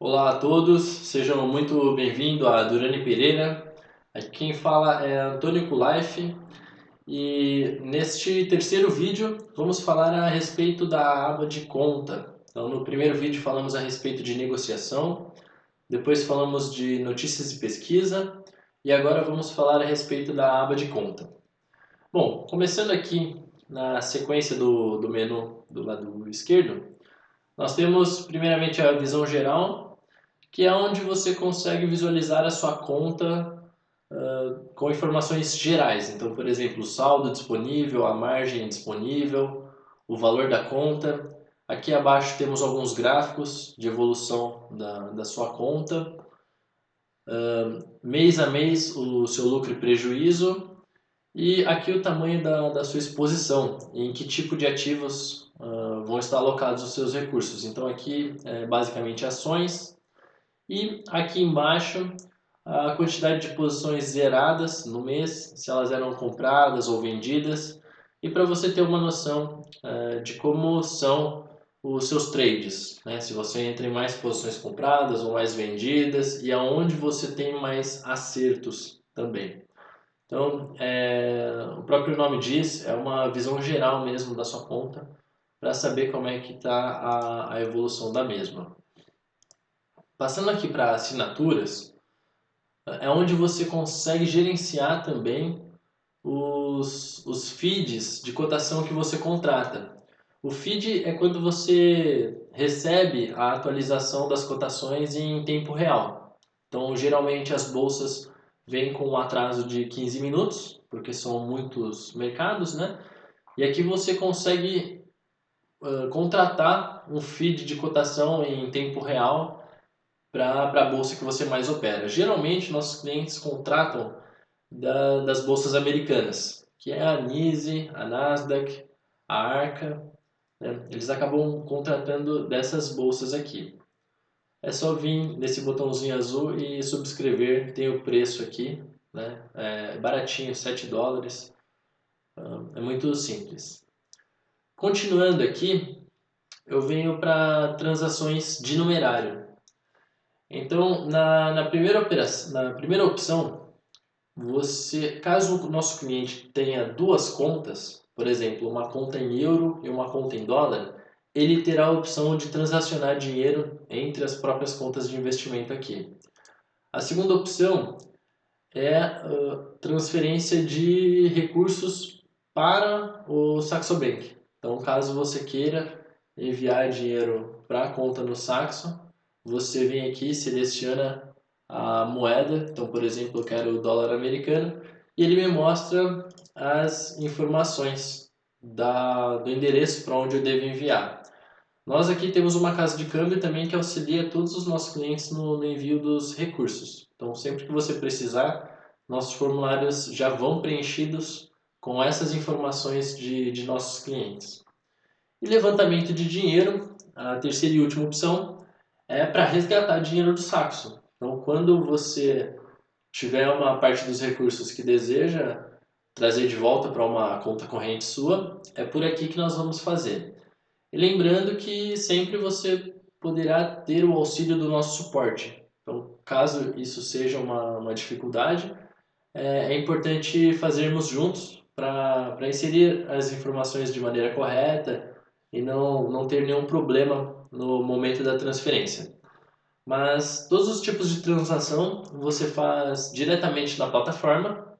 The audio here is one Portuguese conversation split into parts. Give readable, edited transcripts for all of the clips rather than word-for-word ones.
Olá a todos, sejam muito bem-vindos a Durani Pereira. Aqui quem fala é Antônio Kulaif e neste terceiro vídeo vamos falar a respeito da aba de conta. Então, no primeiro vídeo falamos a respeito de negociação, depois falamos de notícias e pesquisa e agora vamos falar a respeito da aba de conta. Bom, começando aqui na sequência do menu do lado esquerdo, nós temos primeiramente a visão geral, que é onde você consegue visualizar a sua conta com informações gerais. Então, por exemplo, o saldo disponível, a margem disponível, o valor da conta. Aqui abaixo temos alguns gráficos de evolução da sua conta. Mês a mês, o seu lucro e prejuízo. E aqui o tamanho da sua exposição, em que tipo de ativos vão estar alocados os seus recursos. Então, aqui, basicamente, ações. E aqui embaixo a quantidade de posições zeradas no mês, se elas eram compradas ou vendidas, e para você ter uma noção de como são os seus trades, né? Se você entra em mais posições compradas ou mais vendidas e aonde você tem mais acertos também. Então, o próprio nome diz, é uma visão geral mesmo da sua conta para saber como é que está a evolução da mesma. Passando aqui para assinaturas, é onde você consegue gerenciar também os feeds de cotação que você contrata. O feed é quando você recebe a atualização das cotações em tempo real. Então, geralmente as bolsas vêm com um atraso de 15 minutos, porque são muitos mercados, né? E aqui você consegue contratar um feed de cotação em tempo real para a bolsa que você mais opera. Geralmente, nossos clientes contratam das bolsas americanas, que é a NYSE, a Nasdaq, a Arca, né? Eles acabam contratando dessas bolsas aqui. É só vir nesse botãozinho azul e subscrever, tem o preço aqui, né? É baratinho, US$ 7, é muito simples. Continuando aqui, eu venho para transações de numerário. Então, na primeira opção, caso o nosso cliente tenha duas contas, por exemplo, uma conta em euro e uma conta em dólar, ele terá a opção de transacionar dinheiro entre as próprias contas de investimento aqui. A segunda opção é transferência de recursos para o Saxo Bank. Então, caso você queira enviar dinheiro para a conta no Saxo, você vem aqui, seleciona a moeda. Então, por exemplo, eu quero o dólar americano e ele me mostra as informações do endereço para onde eu devo enviar. Nós aqui temos uma casa de câmbio também que auxilia todos os nossos clientes no envio dos recursos. Então, sempre que você precisar, nossos formulários já vão preenchidos com essas informações de nossos clientes. E levantamento de dinheiro, a terceira e última opção, é para resgatar dinheiro do Saxo. Então, quando você tiver uma parte dos recursos que deseja trazer de volta para uma conta corrente sua, é por aqui que nós vamos fazer. E lembrando que sempre você poderá ter o auxílio do nosso suporte. Então, caso isso seja uma dificuldade, é importante fazermos juntos para inserir as informações de maneira correta e não ter nenhum problema no momento da transferência. Mas todos os tipos de transação você faz diretamente na plataforma,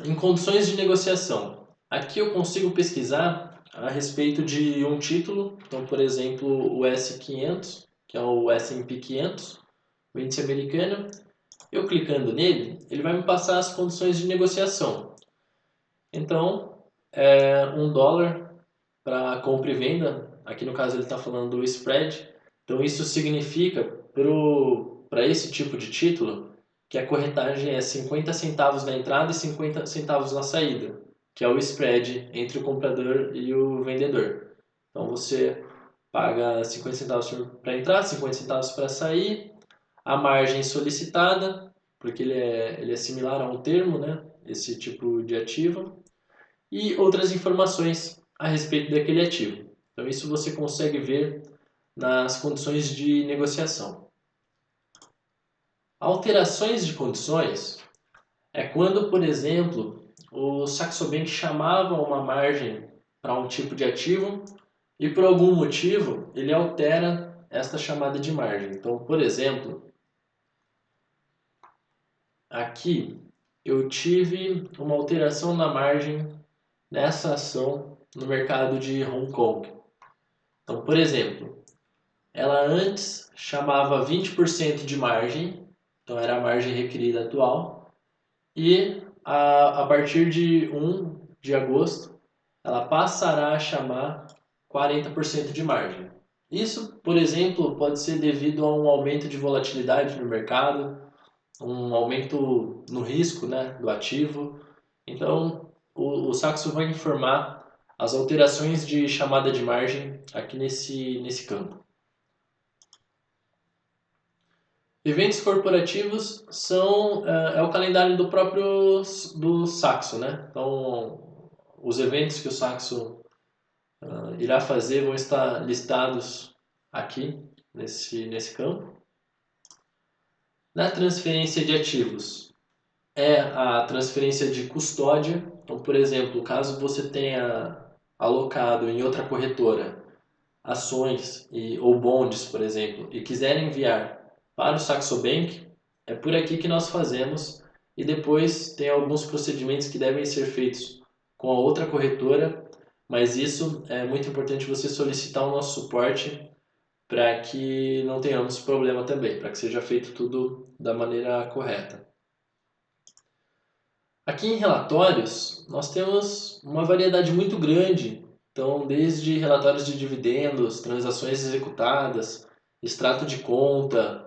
em condições de negociação. Aqui eu consigo pesquisar a respeito de um título, então, por exemplo, o S500, que é o S&P 500, o índice americano. Eu clicando nele, ele vai me passar as condições de negociação. Então, $1 para compra e venda. Aqui no caso ele está falando do spread. Então isso significa para esse tipo de título que a corretagem é 50 centavos na entrada e 50 centavos na saída, que é o spread entre o comprador e o vendedor. Então você paga 50 centavos para entrar, 50 centavos para sair, a margem solicitada, porque ele é similar a um termo, né? Esse tipo de ativo, e outras informações a respeito daquele ativo. Então isso você consegue ver nas condições de negociação. Alterações de condições é quando, por exemplo, o Saxo Bank chamava uma margem para um tipo de ativo e por algum motivo ele altera esta chamada de margem. Então, por exemplo, aqui eu tive uma alteração na margem nessa ação no mercado de Hong Kong. Então, por exemplo, ela antes chamava 20% de margem, então era a margem requerida atual, e a partir de 1 de agosto ela passará a chamar 40% de margem. Isso, por exemplo, pode ser devido a um aumento de volatilidade no mercado, um aumento no risco, né, do ativo. Então, o Saxo vai informar as alterações de chamada de margem aqui nesse campo. Eventos corporativos é o calendário do próprio do Saxo, né? Então, os eventos que o Saxo irá fazer vão estar listados aqui nesse campo. Na transferência de ativos, é a transferência de custódia. Então, por exemplo, caso você tenha alocado em outra corretora ações ou bonds, por exemplo, e quiser enviar para o Saxo Bank, é por aqui que nós fazemos e depois tem alguns procedimentos que devem ser feitos com a outra corretora, mas isso é muito importante você solicitar o nosso suporte para que não tenhamos problema também, para que seja feito tudo da maneira correta. Aqui em relatórios, nós temos uma variedade muito grande, então desde relatórios de dividendos, transações executadas, extrato de conta,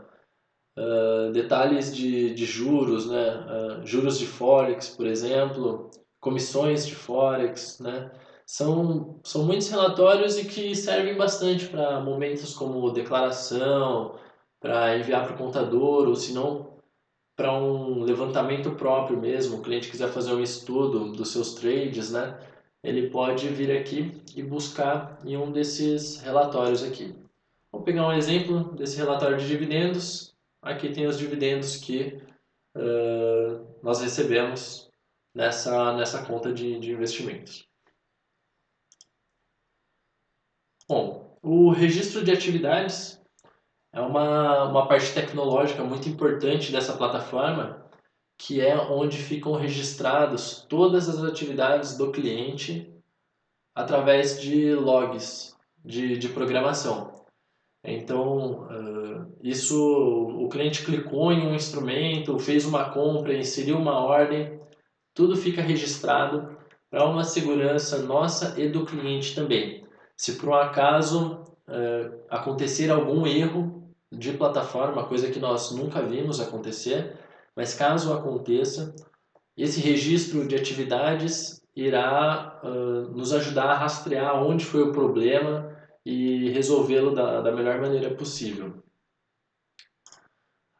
detalhes de juros, né? Juros de Forex, por exemplo, comissões de Forex, né? São muitos relatórios e que servem bastante para momentos como declaração, para enviar para o contador, ou se não, para um levantamento próprio mesmo, o cliente quiser fazer um estudo dos seus trades, né? Ele pode vir aqui e buscar em um desses relatórios aqui. Vou pegar um exemplo desse relatório de dividendos. Aqui tem os dividendos que nós recebemos nessa conta de investimentos. Bom, o registro de atividades é uma parte tecnológica muito importante dessa plataforma, que é onde ficam registradas todas as atividades do cliente através de logs de programação. Então, isso o cliente clicou em um instrumento, fez uma compra, inseriu uma ordem, tudo fica registrado para uma segurança nossa e do cliente também. Se por um acaso acontecer algum erro de plataforma, coisa que nós nunca vimos acontecer, mas caso aconteça, esse registro de atividades irá nos ajudar a rastrear onde foi o problema e resolvê-lo da melhor maneira possível.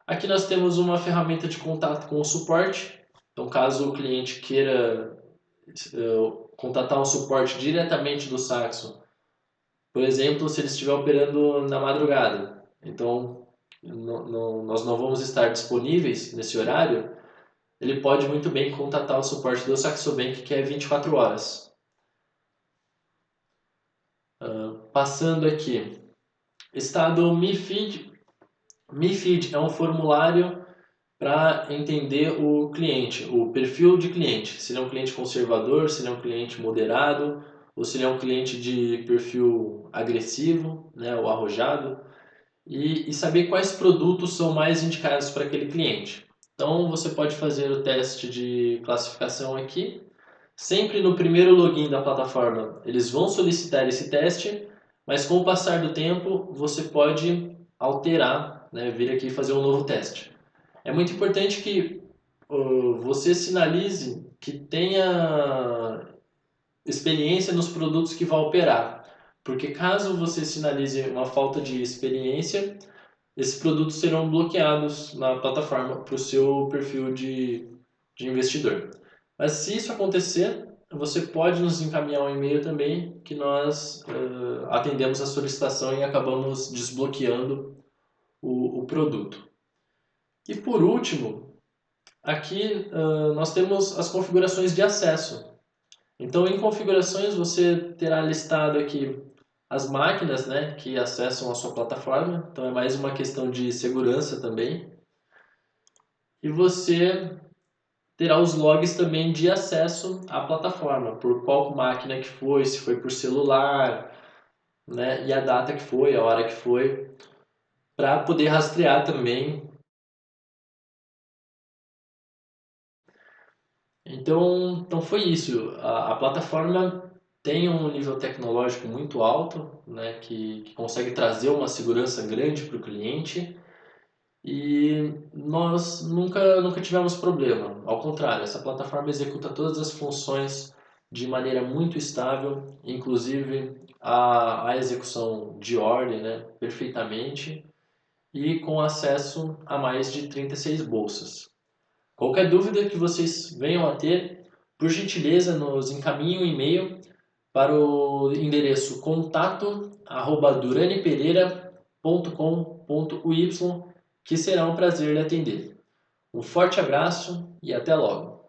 Aqui nós temos uma ferramenta de contato com o suporte. Então, caso o cliente queira contatar um suporte diretamente do Saxo, por exemplo, se ele estiver operando na madrugada, então nós não vamos estar disponíveis nesse horário, ele pode muito bem contatar o suporte do Saxo Bank, que é 24 horas. Passando aqui, estado MiFID. MiFID é um formulário para entender o cliente, o perfil de cliente. Se ele é um cliente conservador, se ele é um cliente moderado, ou se ele é um cliente de perfil agressivo, né, ou arrojado, e saber quais produtos são mais indicados para aquele cliente. Então, você pode fazer o teste de classificação aqui. Sempre no primeiro login da plataforma, eles vão solicitar esse teste, mas com o passar do tempo, você pode alterar, né, vir aqui e fazer um novo teste. É muito importante que você sinalize que tenha experiência nos produtos que vai operar, porque caso você sinalize uma falta de experiência, esses produtos serão bloqueados na plataforma para o seu perfil de investidor. Mas se isso acontecer, você pode nos encaminhar um e-mail também, que nós atendemos a solicitação e acabamos desbloqueando o produto. E por último, aqui nós temos as configurações de acesso. Então, em configurações, você terá listado aqui as máquinas, né, que acessam a sua plataforma. Então, é mais uma questão de segurança também. E você terá os logs também de acesso à plataforma, por qual máquina que foi, se foi por celular, né, e a data que foi, a hora que foi, para poder rastrear também. Então foi isso. A plataforma tem um nível tecnológico muito alto, né, que consegue trazer uma segurança grande para o cliente e nós nunca tivemos problema. Ao contrário, essa plataforma executa todas as funções de maneira muito estável, inclusive a execução de ordem, né, perfeitamente e com acesso a mais de 36 bolsas. Qualquer dúvida que vocês venham a ter, por gentileza, nos encaminhem um e-mail para o endereço contato@duranipereira.com.uy, que será um prazer lhe atender. Um forte abraço e até logo!